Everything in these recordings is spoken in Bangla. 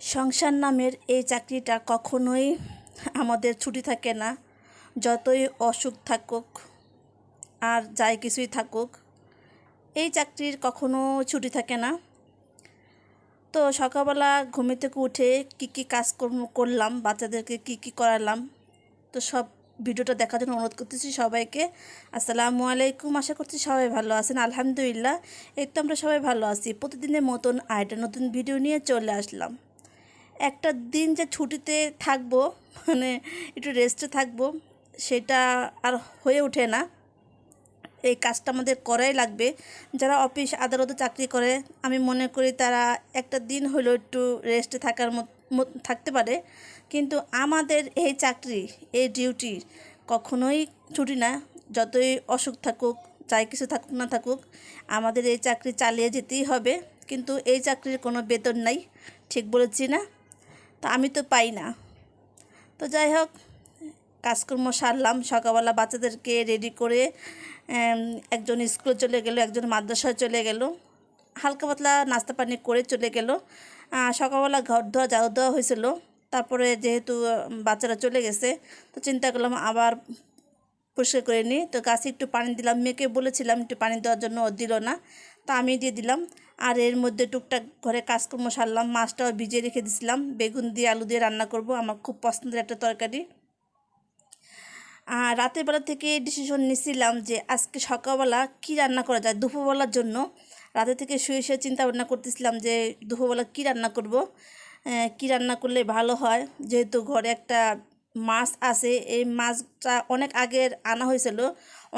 সংসার নামের এই চাকরিটা কখনোই আমাদের ছুটি থাকে না। যতই অসুখ থাকুক আর যাই কিছুই থাকুক, এই চাকরির কখনো ছুটি থাকে না। তো সকালবেলা ঘুম থেকে উঠে কী কাজকর্ম করলাম, বাচ্চাদেরকে কী করালাম, তো সব ভিডিওটা দেখার জন্য অনুরোধ করতেছি সবাইকে। আসসালামু আলাইকুম, আশা করছি সবাই ভালো আছেন। আলহামদুলিল্লাহ, এই তো আমরা সবাই ভালো আছি। প্রতিদিনের মতন আরেকটা নতুন ভিডিও নিয়ে চলে আসলাম। একটা দিন যে ছুটিতে থাকবো, মানে একটু রেস্টে থাকবো, সেটা আর হয়ে ওঠে না। এই কাজটা আমাদের করাই লাগবে। যারা অফিস আদালতে চাকরি করে, আমি মনে করি তারা একটা দিন হলেও একটু রেস্টে থাকতে পারে। কিন্তু আমাদের এই চাকরি, এই ডিউটি কখনোই ছুটি না। যতই অসুখ থাকুক, যাই কিছু থাকুক না থাকুক, আমাদের এই চাকরি চালিয়ে যেতেই হবে। কিন্তু এই চাকরির কোনো বেতন নাই, ঠিক বলেছি না? তো আমি তো পাই না। তো যাই হোক, কাজকর্ম সারলাম। সকালবেলা বাচ্চাদেরকে রেডি করে একজন স্কুলে চলে গেল, একজন মাদ্রাসায় চলে গেল, হালকা পাতলা নাস্তা পানি করে চলে গেল। সকালবেলা ঘর ধোয়া ঝাড়ু দেওয়া হয়েছিল। তারপরে যেহেতু বাচ্চারা চলে গেছে, তো চিন্তা করলাম আবার পরিষ্কার করে নিই। তো গাছে একটু পানি দিলাম, মেয়েকে বলেছিলাম একটু পানি দেওয়ার জন্য, ও দিল না, তো আমি দিয়ে দিলাম। আর এর মধ্যে টুকটাক ঘরে কাজকর্ম সারলাম। মাছটাও ভিজিয়ে রেখে দিয়েছিলাম, বেগুন দিয়ে আলু দিয়ে রান্না করব, আমার খুব পছন্দের একটা তরকারি। আর রাতের বেলা থেকে ডিসিশন নিয়েছিলাম যে আজকে সকালবেলা কি রান্না করা যায় দুপুরবেলার জন্য। রাতে থেকে শুয়ে শুয়ে চিন্তা ভাবনা করতেছিলাম যে দুপুরবেলা কি রান্না করব, কি রান্না করলে ভালো হয়। যেহেতু ঘরে একটা মাছ আছে, এই মাছটা অনেক আগের আনা হয়েছিল,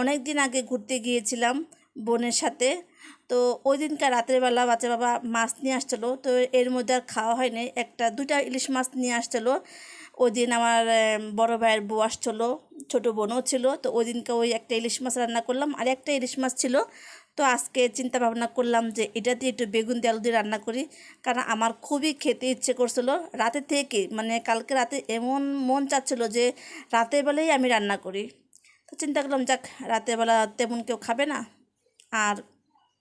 অনেক দিন আগে ঘুরতে গিয়েছিলাম বোনের সাথে। তো ওই দিনকার রাতের বেলা বাচ্চা বাবা মাছ নিয়ে আসছিলো, তো এর মধ্যে আর খাওয়া হয়নি। দুইটা ইলিশ মাছ নিয়ে আসছিলো। ওই দিন আমার বড় ভাইয়ের বউ আসছিলো, ছোটো বোনও ছিল। তো ওই দিনকে ওই একটা ইলিশ মাছ রান্না করলাম, আর একটা ইলিশ মাছ ছিল। তো আজকে চিন্তা ভাবনা করলাম যে এটা দিয়ে একটু বেগুন দিয়ে আলু দিয়ে রান্না করি, কারণ আমার খুবই খেতে ইচ্ছে করছিল রাতে থেকে। মানে কালকে রাতে এমন মন চাচ্ছিল যে রাতের বেলায় আমি রান্না করি। তো চিন্তা করলাম যাক, রাতের বেলা তেমন কেউ খাবে না, আর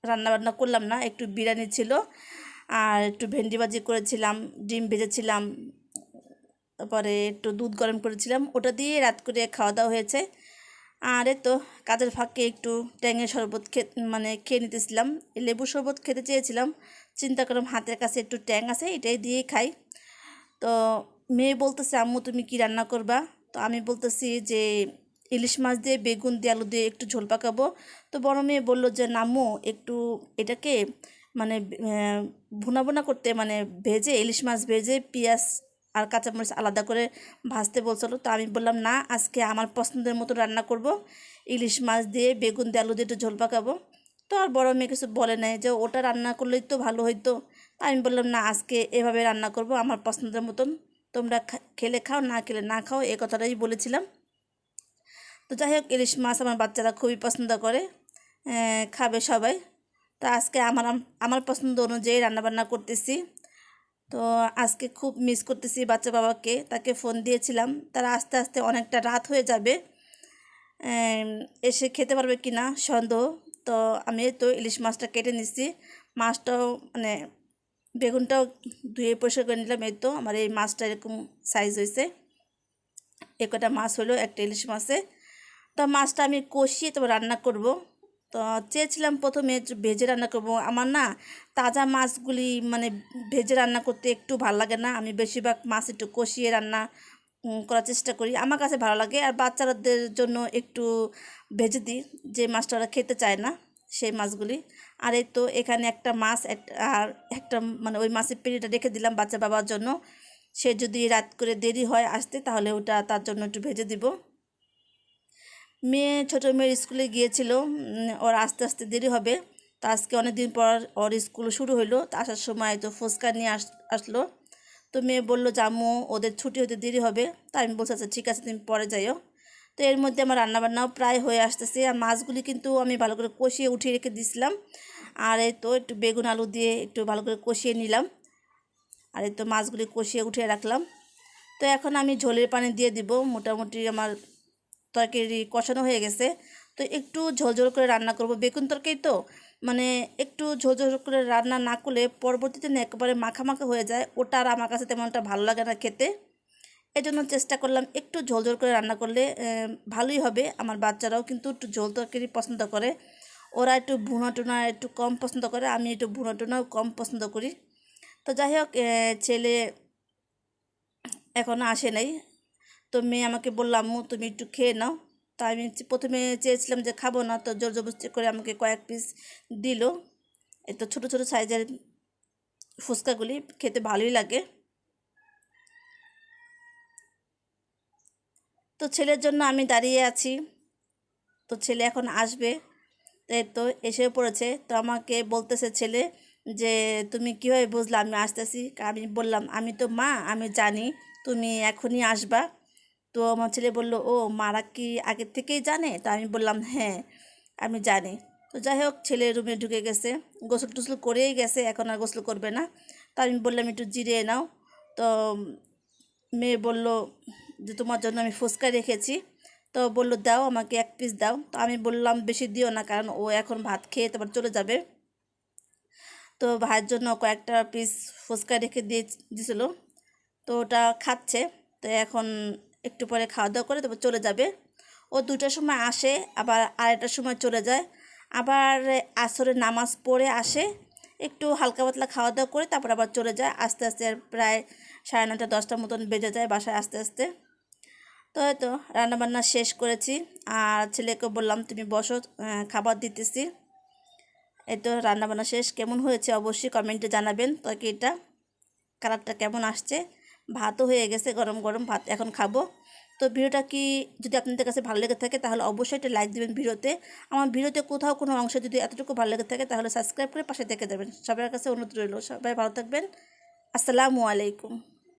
রান্না বান্না করলাম না। একটু বিরিয়ানি ছিল, আর একটু ভেন্ডি ভাজি করেছিলাম, ডিম ভেজেছিলাম, তারপরে একটু দুধ গরম করেছিলাম, ওটা দিয়ে রাত করে খাওয়া দাওয়া হয়েছে। আর তো কাজের ফাঁকে একটু ট্যাঙের শরবত খেয়ে নিতেছিলাম। লেবু শরবত খেতে চেয়েছিলাম, চিন্তা করলাম হাতের কাছে একটু ট্যাং আছে, এটাই দিয়ে খাই। তো মেয়ে বলতেছে আম্মু তুমি কি রান্না করবা? তো আমি বলতেছি যে ইলিশ মাছ দিয়ে বেগুন দিয়ে আলু দিয়ে একটু ঝোল পাকাবো। তো বড় মেয়ে বলল যে নাম্মু একটু এটাকে মানে ভুনা ভুনা করতে, মানে ভেজে, ইলিশ মাছ ভেজে পেঁয়াজ আর কাঁচামরিচ আলাদা করে ভাজতে বলছিল। তো আমি বললাম না, আজকে আমার পছন্দের মতো রান্না করব, ইলিশ মাছ দিয়ে বেগুন দিয়ে আলু দিয়ে একটু ঝোল পাকাবো। তো আর বড় মেয়ে কিছু বলে নাই, যে ওটা রান্না করলেই তো ভালো হইতো। তা আমি বললাম না, আজকে এভাবে রান্না করব আমার পছন্দের মতন, তোমরা খেলে খাও, না খেলে না খাও, এই কথাটাই বলেছিলাম। তো যাই হোক, ইলিশ মাছ আমার বাচ্চারা খুবই পছন্দ করে, খাবে সবাই। তো আজকে আমার আমার পছন্দ অনুযায়ী রান্নাবান্না করতেছি। তো আজকে খুব মিস করতেছি বাচ্চা বাবাকে, তাকে ফোন দিয়েছিলাম, তারা আস্তে আস্তে অনেকটা রাত হয়ে যাবে, এসে খেতে পারবে কি না সন্দেহ। তো আমি তো ইলিশ মাছটা কেটে নিচ্ছি, মাছটাও মানে বেগুনটাও ধুয়ে পরিষ্কার করে নিলাম। এই তো আমার এই মাছটা এরকম সাইজ হয়েছে, এ কটা মাছ হলো একটা ইলিশ মাছে। তো মাছটা আমি কষিয়ে তো রান্না করব। তো চেয়েছিলাম প্রথমে ভেজে রান্না করব, আমার না তাজা মাছগুলি মানে ভেজে রান্না করতে একটু ভালো লাগে না। আমি বেশিরভাগ মাছ একটু কষিয়ে রান্না করার চেষ্টা করি, আমার কাছে ভালো লাগে। আর বাচ্চাদের জন্য একটু ভেজে দিই, যে মাছটা ওরা খেতে চায় না সেই মাছগুলি। আর এই তো এখানে একটা মাছ আর একটা মানে ওই মাছের পেটিটা রেখে দিলাম বাচ্চা বাবার জন্য। সে যদি রাত করে দেরি হয় আসতে, তাহলে ওটা তার জন্য একটু ভেজে দিব। ছোটো মেয়ের স্কুলে গিয়েছিল, ওর আস্তে আস্তে দেরি হবে। তো আজকে অনেক দিন পর ওর স্কুল শুরু হইলো, তো আসার সময় তো ফুচকা নিয়ে আসলো। তো মেয়ে বললো যে আম্মু ওদের ছুটি হতে দেরি হবে। তো আমি বলছি আচ্ছা ঠিক আছে, তুমি পরে যাইও। তো এর মধ্যে আমার রান্নাবান্নাও প্রায় হয়ে আসতেছে, আর মাছগুলি কিন্তু আমি ভালো করে কষিয়ে উঠিয়ে রেখে দিয়েছিলাম। আর এই তো একটু বেগুন আলু দিয়ে একটু ভালো করে কষিয়ে নিলাম, আর এই তো মাছগুলি কষিয়ে উঠিয়ে রাখলাম। তো এখন আমি ঝোলের পানি দিয়ে দিব। মোটামুটি আমার তরকারি কষানো হয়ে গেছে, তো একটু ঝোল ঝোল করে রান্না করব, বেগুন তরকারি তো মানে একটু ঝোল ঝোল করে রান্না না করলে পরবর্তীতে না একেবারে মাখা মাখা হয়ে যায়, ওটা আর আমার কাছে তেমন একটা ভালো লাগে না খেতে। এই জন্য চেষ্টা করলাম একটু ঝোল ঝোল করে রান্না করলে ভালোই হবে। আমার বাচ্চারাও কিন্তু একটু ঝোল তরকারি পছন্দ করে, ওরা একটু ভুনা টুনা একটু কম পছন্দ করে, আমি একটু ভুনা টুনাও কম পছন্দ করি। তো যাই হোক, ছেলে এখনও আসে নাই। তো মেয়ে আমাকে বলল, আম্মু তুমি একটু খেয়ে নাও। তো আমি প্রথমে চেয়েছিলাম যে খাবো না, তো জোর জবরদস্তি করে আমাকে কয়েক পিস দিল। এই তো ছোটো ছোটো সাইজের ফুচকাগুলি খেতে ভালোই লাগে। তো ছেলের জন্য আমি দাঁড়িয়ে আছি, তো ছেলে এখন আসবে। এই তো এসে পড়েছে। তো আমাকে বলতেছে ছেলে যে তুমি কীভাবে বুঝলে আমি আসতেছি? আমি বললাম আমি তো মা, আমি জানি তুমি এখনই আসবা। তো আমার ছেলে বলল, ও মারা কি আগের থেকেই জানে? তো আমি বললাম হ্যাঁ আমি জানি। তো যাই হোক, ছেলে রুমে ঢুকে গেছে, গোসল টোসল করেই গেছে, এখন আর গোসল করবে না। তো আমি বললাম একটু জিরিয়ে নাও। তো মেয়ে বলল যে তোমার জন্য আমি ফুচকা রেখেছি। তো বললো দাও আমাকে এক পিস দাও। তো আমি বললাম বেশি দিও না, কারণ ও এখন ভাত খেয়ে তারপর চলে যাবে। তো ভাইয়ের জন্য কয়েকটা পিস ফুচকা রেখে দিয়েছিল, তো ওটা খাচ্ছে। তো এখন একটু পরে খাওয়া দাওয়া করে তারপর চলে যাবে। ও 2টার সময় আসে, আবার 2:30টার সময় চলে যায়। আবার আসরের নামাজ পড়ে আসে, একটু হালকা পাতলা খাওয়া দাওয়া করে তারপর আবার চলে যায়। আস্তে আস্তে প্রায় 9:30 10টার মতন বেজে যায় বাসায় আসতে আসতে। তো হয়তো রান্নাবান্না শেষ করেছি, আর ছেলেকে বললাম তুমি বসো, খাবার দিতেছি। এই তো রান্নাবান্না শেষ। কেমন হয়েছে অবশ্যই কমেন্টে জানাবেন তরকারিটা, কালারটা কেমন আসছে। ভাতও হয়ে গেছে, গরম গরম ভাত এখন খাবো। তো ভিডিওটা কি যদি আপনাদের কাছে ভালো লেগে থাকে তাহলে অবশ্যই একটা লাইক দিবেন ভিডিওতে। আমার ভিডিওতে কোথাও কোনো অংশ যদি এতটুকু ভালো লেগে থাকে তাহলে সাবস্ক্রাইব করে পাশে থেকে যাবেন। সবার কাছে অনুরোধ রইল, সবাই ভালো থাকবেন। আসসালামু আলাইকুম।